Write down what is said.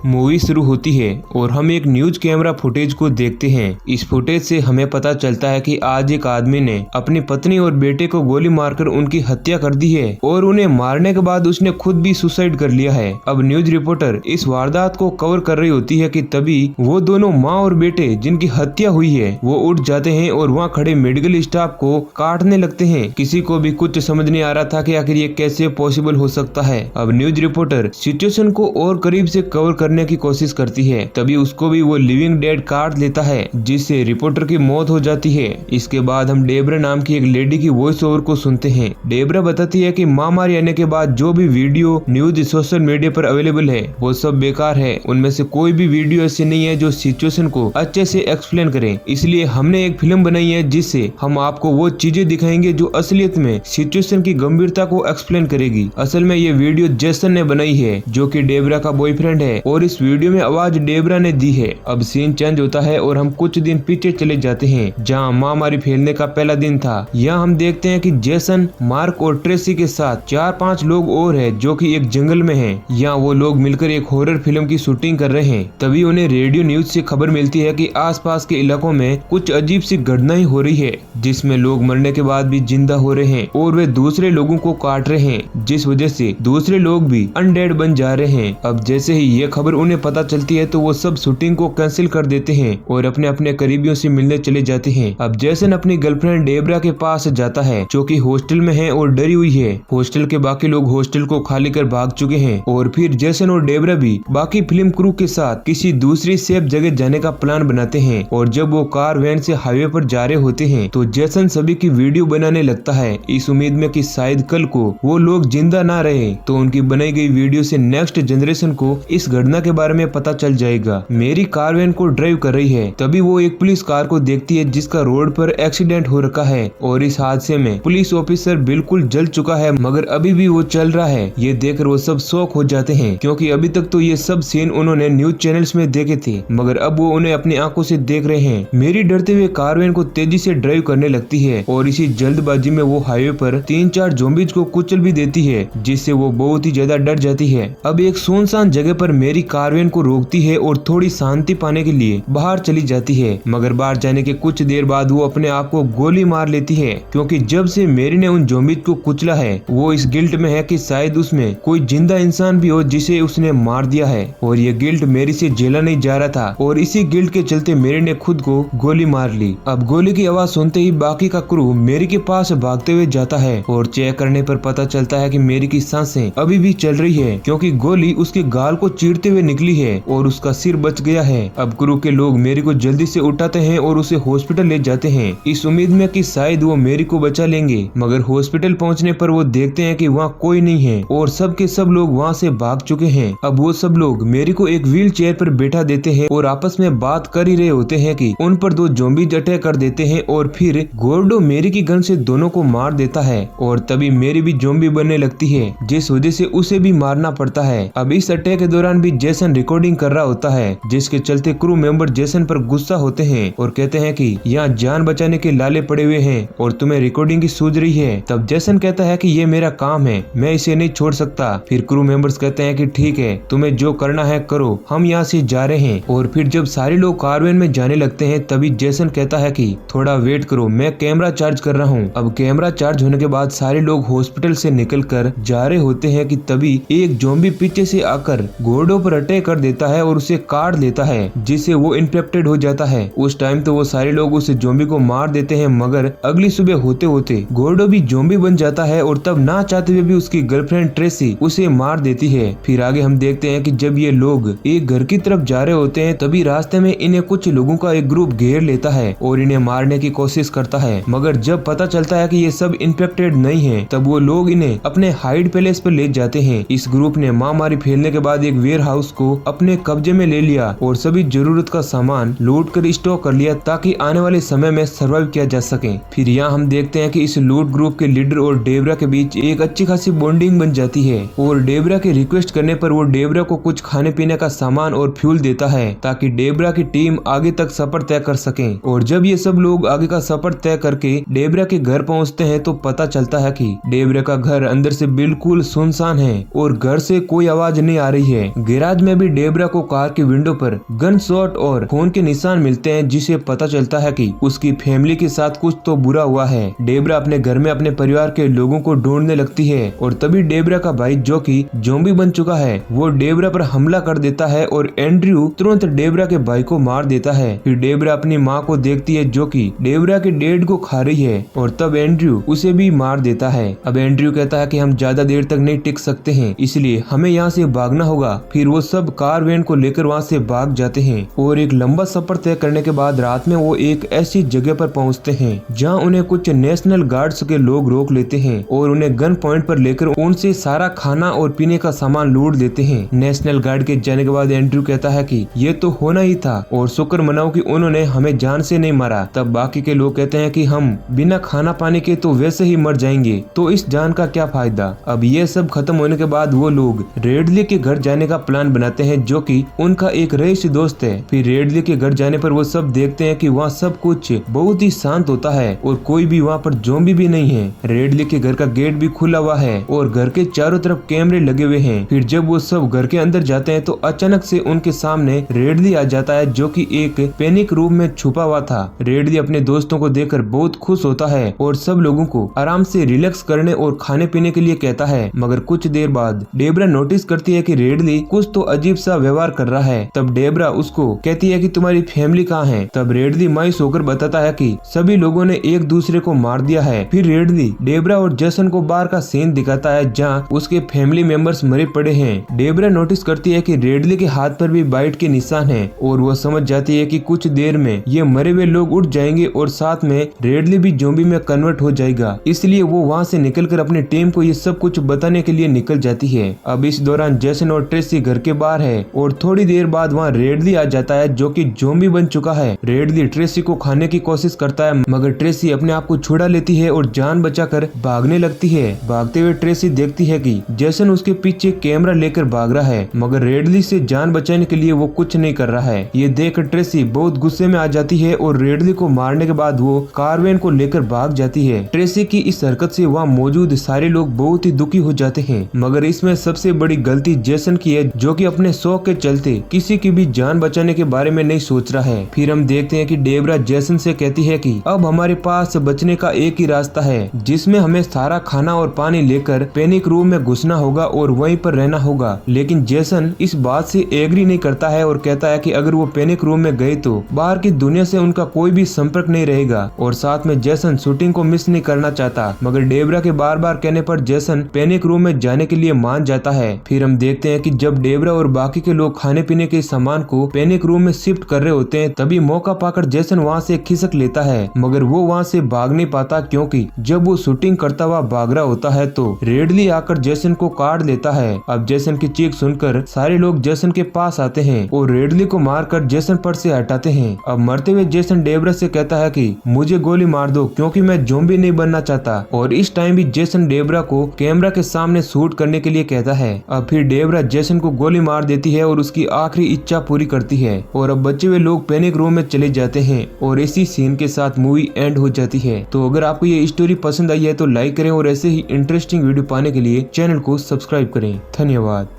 Movie शुरू होती है और हम एक न्यूज कैमरा फुटेज को देखते हैं। इस फुटेज से हमें पता चलता है कि आज एक आदमी ने अपनी पत्नी और बेटे को गोली मारकर उनकी हत्या कर दी है और उन्हें मारने के बाद उसने खुद भी सुसाइड कर लिया है। अब न्यूज रिपोर्टर इस वारदात को कवर कर रही होती है कि तभी वो दोनों माँ और बेटे जिनकी हत्या हुई है वो उठ जाते हैं और वहाँ खड़े मेडिकल स्टाफ को काटने लगते हैं। किसी को भी कुछ समझ नहीं आ रहा था कि आखिर ये कैसे पॉसिबल हो सकता है। अब न्यूज रिपोर्टर सिचुएशन को और करीब से कवर करने की कोशिश करती है, तभी उसको भी वो लिविंग डेड काट लेता है जिससे रिपोर्टर की मौत हो जाती है। इसके बाद हम डेबरा नाम की एक लेडी की वॉइस ओवर को सुनते हैं। डेबरा बताती है कि महामारी आने के बाद जो भी वीडियो न्यूज सोशल मीडिया पर अवेलेबल है वो सब बेकार है। उनमें से कोई भी वीडियो ऐसी नहीं है जो सिचुएशन को अच्छे से एक्सप्लेन करे, इसलिए हमने एक फिल्म बनाई है जिससे हम आपको वो चीजें दिखाएंगे जो असलियत में सिचुएशन की गंभीरता को एक्सप्लेन करेगी। असल में ये वीडियो जेसन ने बनाई है जो कि डेबरा का बॉयफ्रेंड है और इस वीडियो में आवाज डेबरा ने दी है। अब सीन चेंज होता है और हम कुछ दिन पीछे चले जाते हैं जहां महामारी फैलने का पहला दिन था। यहाँ हम देखते हैं कि जेसन, मार्क और ट्रेसी के साथ 4-5 लोग और हैं जो कि एक जंगल में हैं। यहाँ वो लोग मिलकर एक हॉरर फिल्म की शूटिंग कर रहे हैं। तभी उन्हें रेडियो न्यूज से खबर मिलती है कि आसपास के इलाकों में कुछ अजीब सी घटनाएं हो रही है जिसमें लोग मरने के बाद भी जिंदा हो रहे हैं और वे दूसरे लोगों को काट रहे हैं, जिस वजह से दूसरे लोग भी अनडेड बन जा रहे हैं। अब जैसे ही ये खबर उन्हें पता चलती है तो वो सब शूटिंग को कैंसिल कर देते हैं और अपने अपने करीबियों से मिलने चले जाते हैं। अब जेसन अपनी गर्लफ्रेंड डेबरा के पास जाता है जो कि हॉस्टल में है और डरी हुई है। हॉस्टल के बाकी लोग हॉस्टल को खाली कर भाग चुके हैं और फिर जेसन और डेबरा भी बाकी फिल्म क्रू के साथ किसी दूसरी सेफ जगह जाने का प्लान बनाते हैं। और जब वो कार वैन से हाईवे पर जा रहे होते हैं तो जेसन सभी की वीडियो बनाने लगता है इस उम्मीद में कि शायद कल को वो लोग जिंदा ना रहे तो उनकी बनाई गई वीडियो से नेक्स्ट जनरेशन को इस घटना के बारे में पता चल जाएगा। मेरी कार वैन को ड्राइव कर रही है, तभी वो एक पुलिस कार को देखती है जिसका रोड पर एक्सीडेंट हो रखा है और इस हादसे में पुलिस ऑफिसर बिल्कुल जल चुका है मगर अभी भी वो चल रहा है। ये देखकर वो सब शॉक हो जाते हैं क्योंकि अभी तक तो ये सब सीन उन्होंने न्यूज चैनल्स में देखे थे मगर अब वो उन्हें अपनी आंखों से देख रहे हैं। मेरी डरते हुए कार वैन को तेजी से ड्राइव करने लगती है और इसी जल्दबाजी में वो हाईवे पर 3-4 ज़ॉम्बीज को कुचल भी देती है जिससे वो बहुत ही ज्यादा डर जाती है। अब एक सुनसान जगह पर मेरी कार वैन को रोकती है और थोड़ी शांति पाने के लिए बाहर चली जाती है मगर बाहर जाने के कुछ देर बाद वो अपने आप को गोली मार लेती है क्योंकि जब से मेरी ने उन ज़ॉम्बीज को कुचला है वो इस गिल्ट में है कि शायद उसमें कोई जिंदा इंसान भी हो जिसे उसने मार दिया है और ये गिल्ट मेरी से झेला नहीं जा रहा था और इसी गिल्ट के चलते मेरी ने खुद को गोली मार ली। अब गोली की आवाज सुनते ही बाकी का क्रू मेरी के पास भागते हुए जाता है और चेक करने पर पता चलता है कि मेरी की सांसें अभी भी चल रही है क्योंकि गोली उसके गाल को चीरते हुए निकली है और उसका सिर बच गया है। अब क्रू के लोग मेरी को जल्दी से उठाते हैं और उसे हॉस्पिटल ले जाते हैं इस उम्मीद में कि शायद वो मेरी को बचा लेंगे मगर हॉस्पिटल पहुंचने पर वो देखते हैं कि वहाँ कोई नहीं है और सब के सब लोग वहाँ से भाग चुके हैं। अब वो सब लोग मेरी को एक व्हील चेयर पर बैठा देते हैं और आपस में बात कर ही रहे होते हैं कि उन पर 2 ज़ॉम्बीज अटैक कर देते हैं और फिर गोर्डो मेरी की गन से दोनों को मार देता है और तभी मेरी भी ज़ॉम्बी बनने लगती है जिस वजह से उसे भी मारना पड़ता है। अब इस अटैक के दौरान भी जेसन रिकॉर्डिंग कर रहा होता है जिसके चलते क्रू मेंबर जेसन पर गुस्सा होते हैं और कहते हैं कि यहाँ जान बचाने के लाले पड़े हुए हैं और तुम्हें रिकॉर्डिंग की सूझ रही है। तब जेसन कहता है कि ये मेरा काम है, मैं इसे नहीं छोड़ सकता। फिर क्रू मेंबर्स कहते हैं कि ठीक है, तुम्हें जो करना है करो, हम यहाँ से जा रहे हैं। और फिर जब सारे लोग कारवैन में जाने लगते हैं तभी जेसन कहता है कि थोड़ा वेट करो, मैं कैमरा चार्ज कर रहा हूँ। अब कैमरा चार्ज होने के बाद सारे लोग हॉस्पिटल से निकल कर जा रहे होते हैं कि तभी एक ज़ॉम्बी पीछे से आकर गोर्डो पर अटैक कर देता है और उसे काट देता है जिससे वो इन्फेक्टेड हो जाता है। उस टाइम तो वो सारे लोग उस ज़ॉम्बी को मार देते हैं मगर अगली सुबह होते होते गोर्डो भी ज़ॉम्बी बन जाता है और तब ना चाहते हुए भी उसकी गर्लफ्रेंड ट्रेसी उसे मार देती है। फिर आगे हम देखते हैं कि जब ये लोग एक घर की तरफ जा रहे होते हैं तभी रास्ते में इन्हें कुछ लोगों का एक ग्रुप घेर लेता है और इन्हें मारने की कोशिश करता है मगर जब पता चलता है कि ये सब इन्फेक्टेड नहीं है तब वो लोग इन्हें अपने हाइड पैलेस पर ले जाते हैं। इस ग्रुप ने महामारी फैलने के बाद एक वेयर हाउस को अपने कब्जे में ले लिया और सभी जरूरत का सामान लूट कर स्टॉक कर लिया ताकि आने वाले समय में सर्वाइव किया जा सके। फिर यहाँ हम देखते हैं कि इस लूट ग्रुप के लीडर और डेबरा के बीच एक अच्छी खासी बॉन्डिंग बन जाती है और डेबरा के रिक्वेस्ट करने पर वो डेबरा को कुछ खाने पीने का सामान और फ्यूल देता है ताकि डेबरा की टीम आगे तक सफर तय कर सके। और जब ये सब लोग आगे का सफर तय करके डेबरा के घर पहुंचते हैं तो पता चलता है कि डेबरा का घर अंदर से बिल्कुल सुनसान है और घर से कोई आवाज नहीं आ रही है। गैराज गैराज में भी डेबरा को कार की विंडो पर गन शॉट और खून के निशान मिलते हैं, जिसे पता चलता है कि उसकी फैमिली के साथ कुछ तो बुरा हुआ है। डेबरा अपने घर में अपने परिवार के लोगों को ढूंढने लगती है और तभी डेबरा का भाई जो कि ज़ॉम्बी बन चुका है वो डेबरा पर हमला कर देता है और एंड्रयू तुरंत डेबरा के भाई को मार देता है। फिर डेबरा अपनी माँ को देखती है जो कि डेबरा के डेड को खा रही है और तब एंड्रयू उसे भी मार देता है। अब एंड्रयू कहता है कि हम ज्यादा देर तक नहीं टिक सकते हैं, इसलिए हमें यहाँ से भागना होगा। फिर वो सब कार वैन को लेकर वहाँ से भाग जाते हैं और एक लंबा सफर तय करने के बाद रात में वो एक ऐसी जगह पर पहुँचते हैं जहाँ उन्हें कुछ नेशनल गार्ड्स के लोग रोक लेते हैं और उन्हें गन पॉइंट पर लेकर उनसे सारा खाना और पीने का सामान लूट देते हैं। नेशनल गार्ड के जाने के बाद एंड्रयू कहता है कि ये तो होना ही था और शुक्र मनाओ कि उन्होंने हमें जान से नहीं मारा। तब बाकी के लोग कहते हैं कि हम बिना खाना पाने के तो वैसे ही मर जाएंगे, तो इस जान का क्या फायदा। अब ये सब खत्म होने के बाद वो लोग रेडली के घर जाने का प्लान बनाते हैं जो कि उनका एक रईसी दोस्त है। फिर रेडली के घर जाने पर वो सब देखते हैं कि वहाँ सब कुछ बहुत ही शांत होता है और कोई भी वहाँ पर ज़ॉम्बी भी नहीं है। रेडली के घर का गेट भी खुला हुआ है और घर के चारों तरफ कैमरे लगे हुए हैं। फिर जब वो सब घर के अंदर जाते हैं तो अचानक से उनके सामने रेडली आ जाता है जो कि एक पैनिक रूम में छुपा हुआ था। रेडली अपने दोस्तों को देखकर बहुत खुश होता है और सब लोगों को आराम से रिलैक्स करने और खाने पीने के लिए कहता है। मगर कुछ देर बाद डेबरा नोटिस करती है कि रेडली कुछ तो अजीब सा व्यवहार कर रहा है। तब डेबरा उसको कहती है कि तुम्हारी फैमिली कहाँ है। तब रेडली मायूस होकर बताता है कि सभी लोगों ने एक दूसरे को मार दिया है। फिर रेडली डेबरा और जेसन को बाहर का सीन दिखाता है जहाँ उसके फैमिली मेंबर्स मरे पड़े हैं। डेबरा नोटिस करती है कि रेडली के हाथ पर भी बाइट के निशान हैं और वो समझ जाती है कि कुछ देर में ये मरे हुए लोग उठ जाएंगे और साथ में रेडली भी ज़ॉम्बी में कन्वर्ट हो जाएगा। इसलिए वो वहाँ से निकलकर अपनी टीम को ये सब कुछ बताने के लिए निकल जाती है। अब इस दौरान जेसन और ट्रेसी घर के बाहर है और थोड़ी देर बाद वहाँ रेडली आ जाता है जो कि ज़ॉम्बी बन चुका है। रेडली ट्रेसी को खाने की कोशिश करता है मगर ट्रेसी अपने आप को छुड़ा लेती है और जान बचाकर भागने लगती है। भागते हुए ट्रेसी देखती है कि जेसन उसके पीछे कैमरा लेकर भाग रहा है मगर रेडली से जान बचाने के लिए वो कुछ नहीं कर रहा है। ये देख ट्रेसी बहुत गुस्से में आ जाती है और रेडली को मारने के बाद वो कारवैन को लेकर भाग जाती है। ट्रेसी की इस हरकत से वहाँ मौजूद सारे लोग बहुत ही दुखी हो जाते हैं मगर इसमें सबसे बड़ी गलती जेसन की है जो कि अपने शौक के चलते किसी की भी जान बचाने के बारे में नहीं सोच रहा है। फिर हम देखते हैं कि डेबरा जेसन से कहती है कि अब हमारे पास बचने का एक ही रास्ता है जिसमें हमें सारा खाना और पानी लेकर पैनिक रूम में घुसना होगा और वहीं पर रहना होगा। लेकिन जेसन इस बात से एग्री नहीं करता है और कहता है कि अगर वो पैनिक रूम में गए तो बाहर की दुनिया से उनका कोई भी संपर्क नहीं रहेगा और साथ में जेसन शूटिंग को मिस नहीं करना चाहता। मगर डेबरा के बार बार कहने पर जेसन पैनिक रूम में जाने के लिए मान जाता है। फिर हम देखते हैं कि जब डेबरा और बाकी के लोग खाने पीने के सामान को पैनिक रूम में शिफ्ट कर रहे होते हैं तभी मौका पाकर जेसन वहाँ से खिसक लेता है मगर वो वहाँ से भाग नहीं पाता क्योंकि जब वो शूटिंग करता हुआ भाग रहा होता है तो रेडली आकर जेसन को काट देता है। अब जेसन की चीख सुनकर सारे लोग जेसन के पास आते हैं और रेडली को मारकर जेसन पर से हटाते हैं। अब मरते हुए जेसन डेबरा से कहता है कि मुझे गोली मार दो क्योंकि मैं ज़ॉम्बी नहीं बनना चाहता और इस टाइम भी जेसन डेबरा को कैमरा के सामने शूट करने के लिए कहता है। अब फिर डेबरा जेसन को गोली मार देती है और उसकी आखिरी इच्छा पूरी करती है और अब बचे हुए लोग पैनिक रूम में चले जाते हैं और इसी सीन के साथ मूवी एंड हो जाती है। तो अगर आपको ये स्टोरी पसंद आई है तो लाइक करें और ऐसे ही इंटरेस्टिंग वीडियो पाने के लिए चैनल को सब्सक्राइब करें। धन्यवाद।